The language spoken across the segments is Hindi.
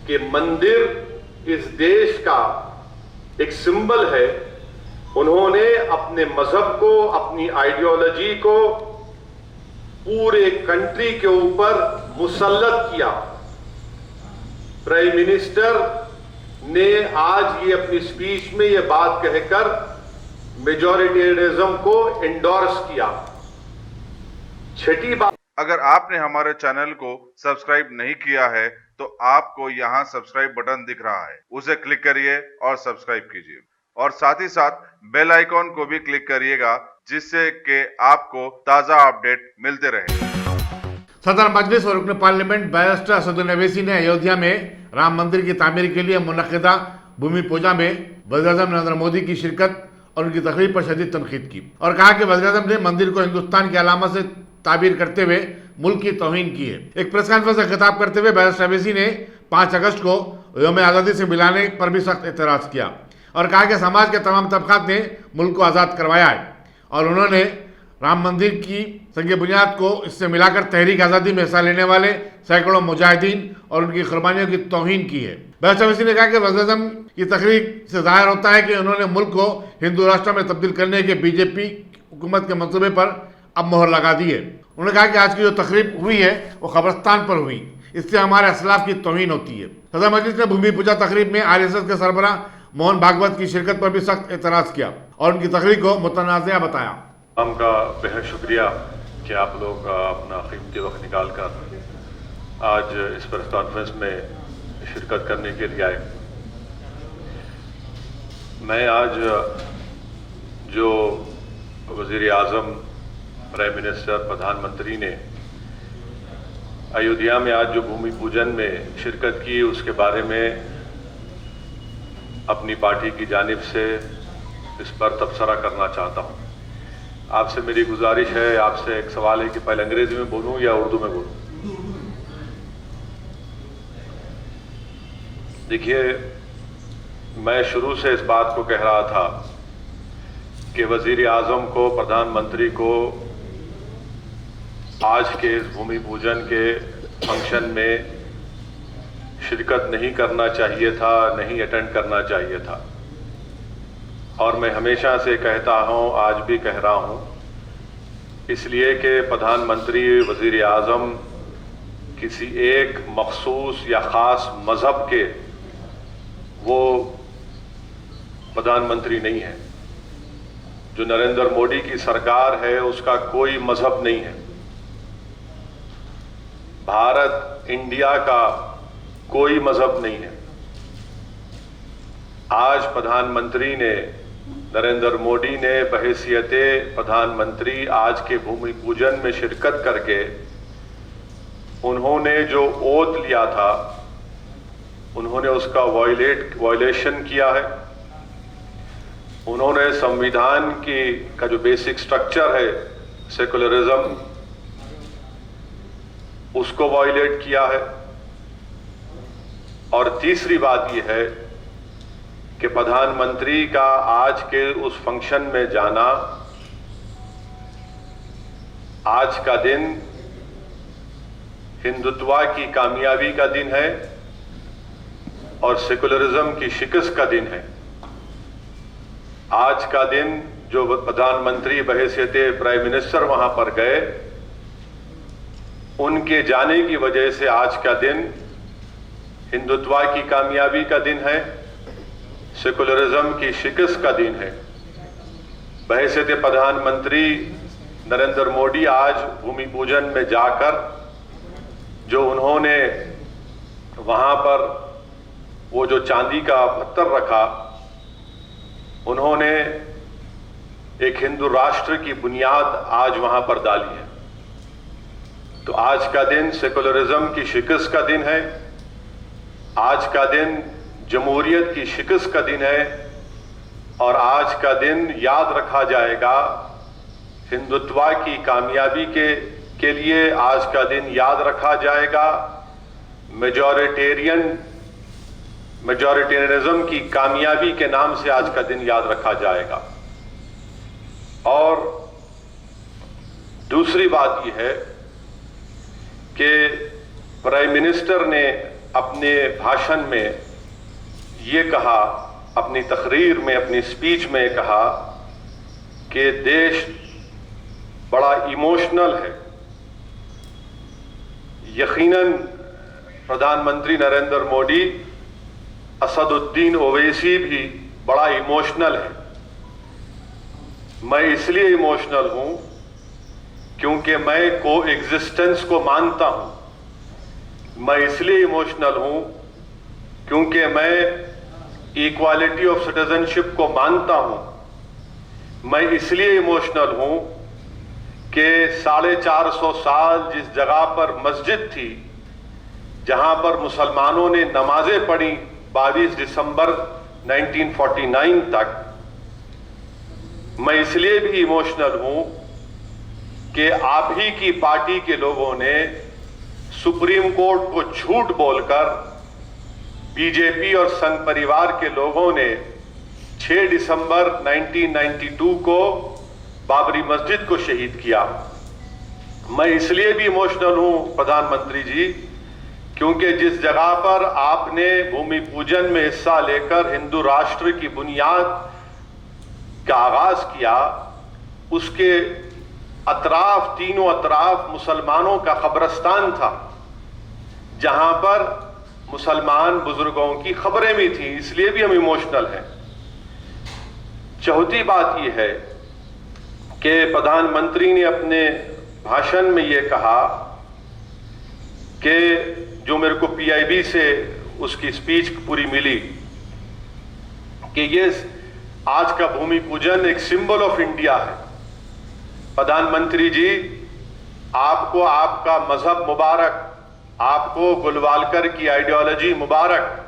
कि मंदिर इस देश का एक सिंबल है, उन्होंने अपने मजहब को, अपनी आइडियोलॉजी को पूरे कंट्री के ऊपर मुसल्लत किया। प्राइम मिनिस्टर ने आज ये अपनी स्पीच में ये बात कहकर मेजॉरिटेरियनिज्म को एंडोर्स किया। छठी बात, अगर आपने हमारे चैनल को सब्सक्राइब नहीं किया है तो आपको यहाँ सब्सक्राइब बटन दिख रहा है, उसे क्लिक करिए और सब्सक्राइब कीजिए और साथ ही साथ बेल आइकॉन को भी क्लिक करिएगा, जिससे कि आपको ताज़ा अपडेट मिलते रहे। सदर मजलिस और रुकन पार्लियामेंट बैरिस्टर असदुद्दीन अवैसी ने अयोध्या में राम मंदिर की तामीर के लिए मुनक़िदा भूमि पूजा में वज़ीर-ए-आज़म नरेंद्र मोदी की शिरकत और उनकी तकरीर पर शदीद तनकीद की और कहा कि वज़ीर-ए-आज़म ने मंदिर को हिंदुस्तान की अलामत से ताबीर करते हुए मुल्क की तौहीन की है। एक प्रेस कॉन्फ्रेंस से खिताब करते हुए बैरिस्टर अवैसी ने 5 अगस्त को यौम आज़ादी से मिलाने पर भी सख्त एतराज़ किया और कहा कि समाज के तमाम तबकात ने मुल्क को आज़ाद करवाया है और उन्होंने राम मंदिर की संग बुनियाद को इससे मिलाकर तहरीक आज़ादी में हिस्सा लेने वाले सैकड़ों मुजाहिदीन और उनकी कुर्बानियों की तौहीन की है। बैरिस्टर अवैसी ने कहा कि वज़ीर-ए-आज़म की तकरीर से जाहिर होता है कि उन्होंने मुल्क को हिंदू राष्ट्र में तब्दील करने के बीजेपी हुकूमत के मंसूबे पर अब मोहर लगा दी है। उन्होंने कहा कि आज की जो तकरीब हुई है वो कब्रिस्तान पर हुई, इससे हमारे असलाफ की तौहीन होती है। सदर मजलिस ने भूमि पूजा तकरीब में RSS के सरबराह मोहन भागवत की शिरकत पर भी सख्त एतराज़ किया और उनकी तकरीर को मुतनाज़िया बताया। आपका बेहद शुक्रिया कि आप लोग अपना कीमती वक्त निकाल कर आज इस प्रेस कॉन्फ्रेंस में शिरकत करने के लिए आए। मैं आज जो वज़ीर-ए-आज़म, प्राइम मिनिस्टर, प्रधानमंत्री ने अयोध्या में आज जो भूमि पूजन में शिरकत की, उसके बारे में अपनी पार्टी की जानिब से इस पर तबसरा करना चाहता हूँ। आपसे मेरी गुजारिश है, आपसे एक सवाल है कि पहले अंग्रेजी में बोलूं या उर्दू में बोलूं। देखिए, मैं शुरू से इस बात को कह रहा था कि वज़ीर-ए-आज़म को, प्रधानमंत्री को आज के इस भूमि पूजन के फंक्शन में शिरकत नहीं करना चाहिए था, नहीं अटेंड करना चाहिए था। और मैं हमेशा से कहता हूं, आज भी कह रहा हूं, इसलिए कि प्रधानमंत्री, वज़ीर-ए-आज़म किसी एक मखसूस या ख़ास मज़हब के वो प्रधानमंत्री नहीं है। जो नरेंद्र मोदी की सरकार है उसका कोई मज़हब नहीं है। भारत, इंडिया का कोई मज़हब नहीं है। आज प्रधानमंत्री ने, नरेंद्र मोदी ने बहैसियते प्रधानमंत्री आज के भूमि पूजन में शिरकत करके उन्होंने जो ओथ लिया था, उन्होंने उसका वायलेशन किया है। उन्होंने संविधान का जो बेसिक स्ट्रक्चर है, सेकुलरिज्म, उसको वायलेट किया है। और तीसरी बात यह है कि प्रधानमंत्री का आज के उस फंक्शन में जाना, आज का दिन हिंदुत्व की कामयाबी का दिन है और सेकुलरिज्म की शिकस्त का दिन है। आज का दिन जो प्रधानमंत्री बहैसियते प्राइम मिनिस्टर वहां पर गए, उनके जाने की वजह से आज का दिन हिंदुत्व की कामयाबी का दिन है, सेकुलरिज्म की शिकस्त का दिन है। बहैसियते प्रधानमंत्री नरेंद्र मोदी आज भूमि पूजन में जाकर जो उन्होंने वहां पर वो जो चांदी का पत्थर रखा, उन्होंने एक हिंदू राष्ट्र की बुनियाद आज वहां पर डाली है। तो आज का दिन सेकुलरिज्म की शिकस्त का दिन है। आज का दिन जमहूरियत की शिकस्त का दिन है और आज का दिन याद रखा जाएगा हिंदुत्व की कामयाबी के लिए। आज का दिन याद रखा जाएगा मेजॉरिटेरियनिज्म की कामयाबी के नाम से आज का दिन याद रखा जाएगा। और दूसरी बात यह है कि प्राइम मिनिस्टर ने अपने भाषण में ये कहा, अपनी तकरीर में, अपनी स्पीच में कहा कि देश बड़ा इमोशनल है। यकीनन प्रधानमंत्री नरेंद्र मोदी, असदुद्दीन ओवैसी भी बड़ा इमोशनल है। मैं इसलिए इमोशनल हूं क्योंकि मैं को एग्जिस्टेंस को मानता हूं। मैं इसलिए इमोशनल हूं क्योंकि मैं इक्वालिटी ऑफ सिटीजनशिप को मानता हूं। मैं इसलिए इमोशनल हूं कि 450 साल जिस जगह पर मस्जिद थी, जहां पर मुसलमानों ने नमाजें पढ़ी 22 दिसंबर 1949 तक, मैं इसलिए भी इमोशनल हूं कि आप ही की पार्टी के लोगों ने सुप्रीम कोर्ट को झूठ बोलकर, बीजेपी और संघ परिवार के लोगों ने 6 दिसंबर 1992 को बाबरी मस्जिद को शहीद किया। मैं इसलिए भी इमोशनल हूं प्रधानमंत्री जी क्योंकि जिस जगह पर आपने भूमि पूजन में हिस्सा लेकर हिंदू राष्ट्र की बुनियाद का आगाज किया, उसके अतराफ, तीनों अतराफ मुसलमानों का कब्रिस्तान था, जहां पर मुसलमान बुजुर्गों की खबरें भी थी। इसलिए भी हम इमोशनल हैं। चौथी बात यह है कि प्रधानमंत्री ने अपने भाषण में यह कहा कि जो मेरे को पीआईबी से उसकी स्पीच पूरी मिली कि ये आज का भूमि पूजन एक सिंबल ऑफ इंडिया है। प्रधानमंत्री जी, आपको आपका मजहब मुबारक, आपको गुलवालकर की आइडियोलॉजी मुबारक,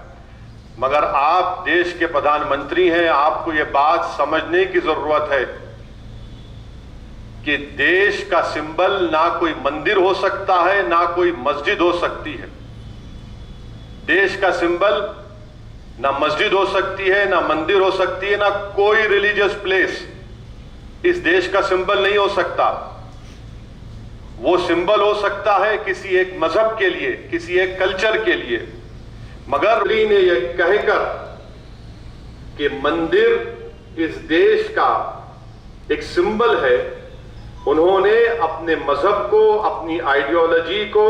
मगर आप देश के प्रधानमंत्री हैं। आपको ये बात समझने की जरूरत है कि देश का सिंबल ना कोई मंदिर हो सकता है, ना कोई मस्जिद हो सकती है। देश का सिंबल ना मस्जिद हो सकती है, ना मंदिर हो सकती है, ना कोई रिलीजियस प्लेस इस देश का सिंबल नहीं हो सकता। वो सिंबल हो सकता है किसी एक मजहब के लिए, किसी एक कल्चर के लिए, मगर ने यह कहकर कि मंदिर इस देश का एक सिंबल है, उन्होंने अपने मजहब को, अपनी आइडियोलॉजी को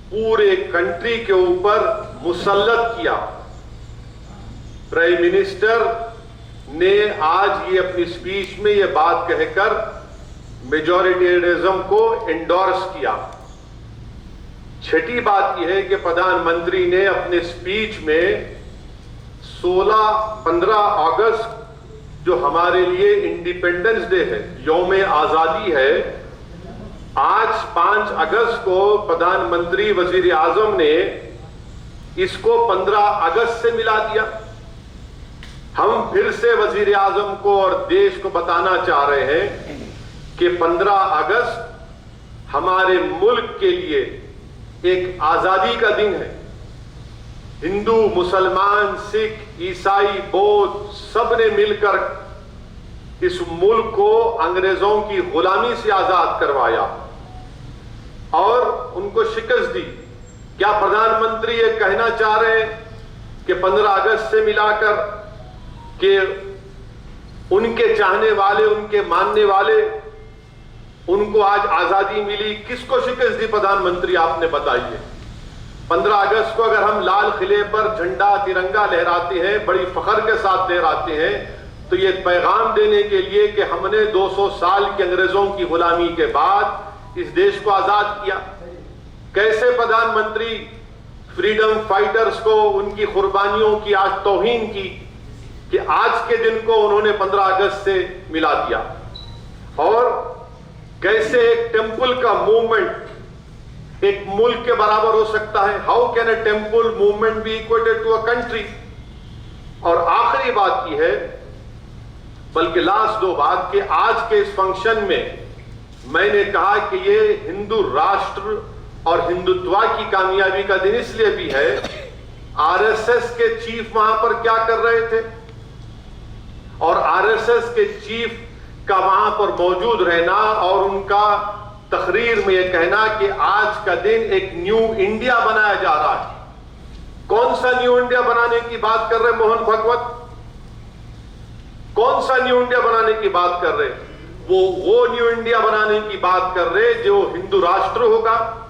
पूरे कंट्री के ऊपर मुसल्लत किया। प्राइम मिनिस्टर ने आज ये अपनी स्पीच में ये बात कहकर मेजॉरिटेरियनिज्म को एंडोर्स किया। छठी बात यह है कि प्रधानमंत्री ने अपने स्पीच में 15 अगस्त जो हमारे लिए इंडिपेंडेंस डे है, यौम आजादी है, आज 5 अगस्त को प्रधानमंत्री वजीर आजम ने इसको 15 अगस्त से मिला दिया। हम फिर से वजीर आजम को और देश को बताना चाह रहे हैं कि 15 अगस्त हमारे मुल्क के लिए एक आजादी का दिन है। हिंदू, मुसलमान, सिख, ईसाई, बौद्ध सब ने मिलकर इस मुल्क को अंग्रेजों की गुलामी से आजाद करवाया और उनको शिकस्त दी। क्या प्रधानमंत्री ये कहना चाह रहे हैं कि 15 अगस्त से मिलाकर कि उनके चाहने वाले, उनके मानने वाले, उनको आज आजादी मिली? किसको शिकस्त दी प्रधानमंत्री, आपने बताइए। 15 अगस्त को अगर हम लाल किले पर झंडा, तिरंगा लहराते हैं, बड़ी फख्र के साथ लहराते हैं, तो ये पैगाम देने के लिए कि हमने 200 साल के अंग्रेजों की गुलामी के बाद इस देश को आजाद किया। कैसे प्रधानमंत्री फ्रीडम फाइटर्स को, उनकी कुर्बानियों की आज तौहीन की कि आज के दिन को उन्होंने 15 अगस्त से मिला दिया। और कैसे एक टेंपल का मूवमेंट एक मुल्क के बराबर हो सकता है? How can a temple movement be equated to a country? और आखिरी बात की है, बल्कि लास्ट 2 बात, कि आज के इस फंक्शन में मैंने कहा कि ये हिंदू राष्ट्र और हिंदुत्व की कामयाबी का दिन इसलिए भी है, आरएसएस के चीफ वहां पर क्या कर रहे थे और आरएसएस के चीफ का वहां पर मौजूद रहना और उनका तकरीर में यह कहना कि आज का दिन एक न्यू इंडिया बनाया जा रहा है। कौन सा न्यू इंडिया बनाने की बात कर रहे मोहन भागवत? कौन सा न्यू इंडिया बनाने की बात कर रहे? वो न्यू इंडिया बनाने की बात कर रहे जो हिंदू राष्ट्र होगा,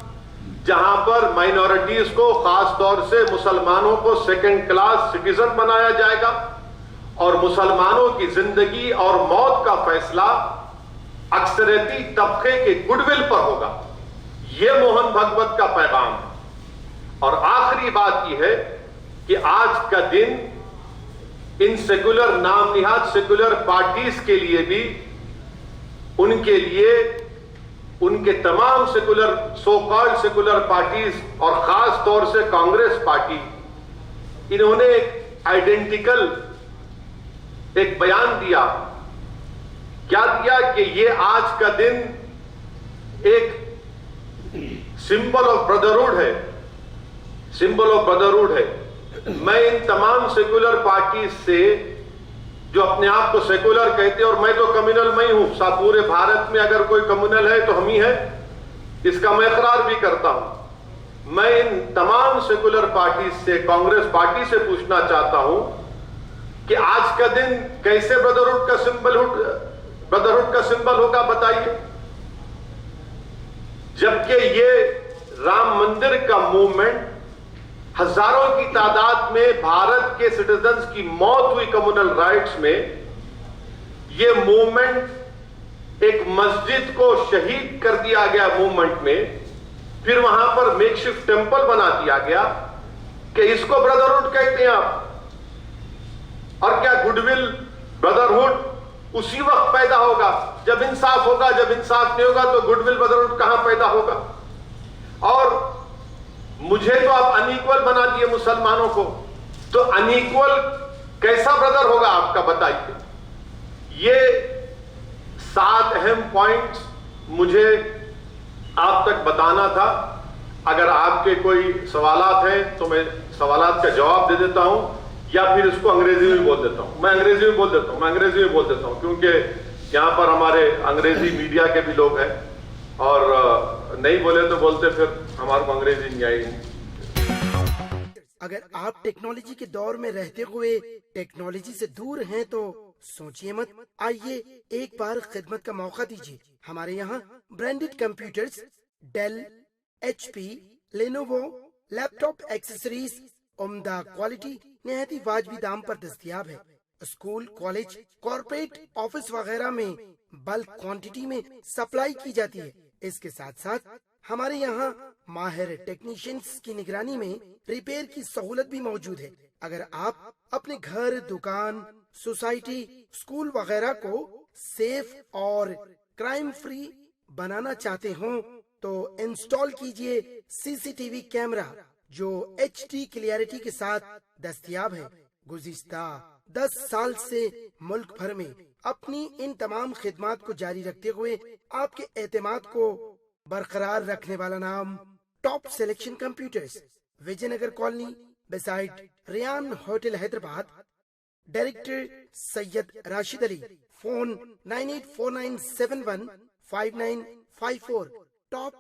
जहां पर माइनॉरिटीज को, खास तौर से मुसलमानों को सेकंड क्लास सिटीजन बनाया जाएगा और मुसलमानों की जिंदगी और मौत का फैसला अक्सरियती तबके के गुडविल पर होगा। यह मोहन भागवत का पैगाम है। और आखिरी बात यह है कि आज का दिन इन सेकुलर, नाम निहाद सेकुलर पार्टीज के लिए भी, उनके लिए, उनके तमाम secular, so called secular parties और खास तौर से कांग्रेस पार्टी, इन्होंने एक आइडेंटिकल एक बयान दिया। क्या दिया कि ये आज का दिन एक सिंबल ऑफ ब्रदरहुड है, सिंबल ऑफ ब्रदरहुड है। मैं इन तमाम सेकुलर पार्टीज से, जो अपने आप को सेकुलर कहते हैं, और मैं तो कम्युनल में ही हूं, पूरे भारत में अगर कोई कम्युनल है तो हम ही है, इसका मैं इकरार भी करता हूं। मैं इन तमाम सेकुलर पार्टीज से, कांग्रेस पार्टी से पूछना चाहता हूं कि आज का दिन कैसे ब्रदरहुड का सिंबल होगा, बताइए। जबकि ये राम मंदिर का मूवमेंट, हजारों की तादाद में भारत के सिटीजन्स की मौत हुई कम्युनल राइट्स में, यह मूवमेंट एक मस्जिद को शहीद कर दिया गया मूवमेंट में, फिर वहां पर मेकशिफ्ट टेंपल बना दिया गया कि इसको ब्रदरहुड कहते हैं आप। और क्या गुडविल, ब्रदरहुड उसी वक्त पैदा होगा जब इंसाफ होगा। जब इंसाफ नहीं होगा तो गुडविल, ब्रदरहुड कहां पैदा होगा? और मुझे तो आप अनइक्वल बना दिए मुसलमानों को, तो अनइक्वल कैसा ब्रदर होगा आपका, बताइए। ये 7 अहम पॉइंट्स मुझे आप तक बताना था। अगर आपके कोई सवालात हैं तो मैं सवालात का जवाब दे देता हूं, या फिर इसको अंग्रेजी में बोल देता हूं। मैं अंग्रेजी में बोल देता हूं क्योंकि यहां पर हमारे अंग्रेजी मीडिया के भी लोग हैं, और नहीं बोले तो बोलते फिर हमारे को अंग्रेजी नहीं आएगी। अगर आप टेक्नोलॉजी के दौर में रहते हुए टेक्नोलॉजी से दूर हैं तो सोचिए मत, आइए एक बार खिदमत का मौका दीजिए। हमारे यहाँ branded computers, Dell, HP, Lenovo, laptop accessories उम्दा क्वालिटी, निहायत ही वाजबी दाम पर दस्तयाब है। स्कूल, कॉलेज, कॉर्पोरेट, ऑफिस वगैरह में बल्क क्वांटिटी में सप्लाई की जाती है। इसके साथ साथ हमारे यहाँ माहिर टेक्नीशियंस की निगरानी में रिपेयर की सहूलत भी मौजूद है। अगर आप अपने घर, दुकान, सोसाइटी, स्कूल वगैरह को सेफ और क्राइम फ्री बनाना चाहते हो तो इंस्टॉल कीजिए CCTV कैमरा जो HD क्लियरिटी के साथ दस्तयाब है। गुज़िश्ता 10 साल से मुल्क भर में अपनी इन तमाम खिदमात को जारी रखते हुए आपके एतमाद को बरकरार रखने वाला नाम top selection computers, Vijaynagar colony, beside Riyan hotel, Hyderabad. Director Syed Rashid Ali. Phone 9849715954। Top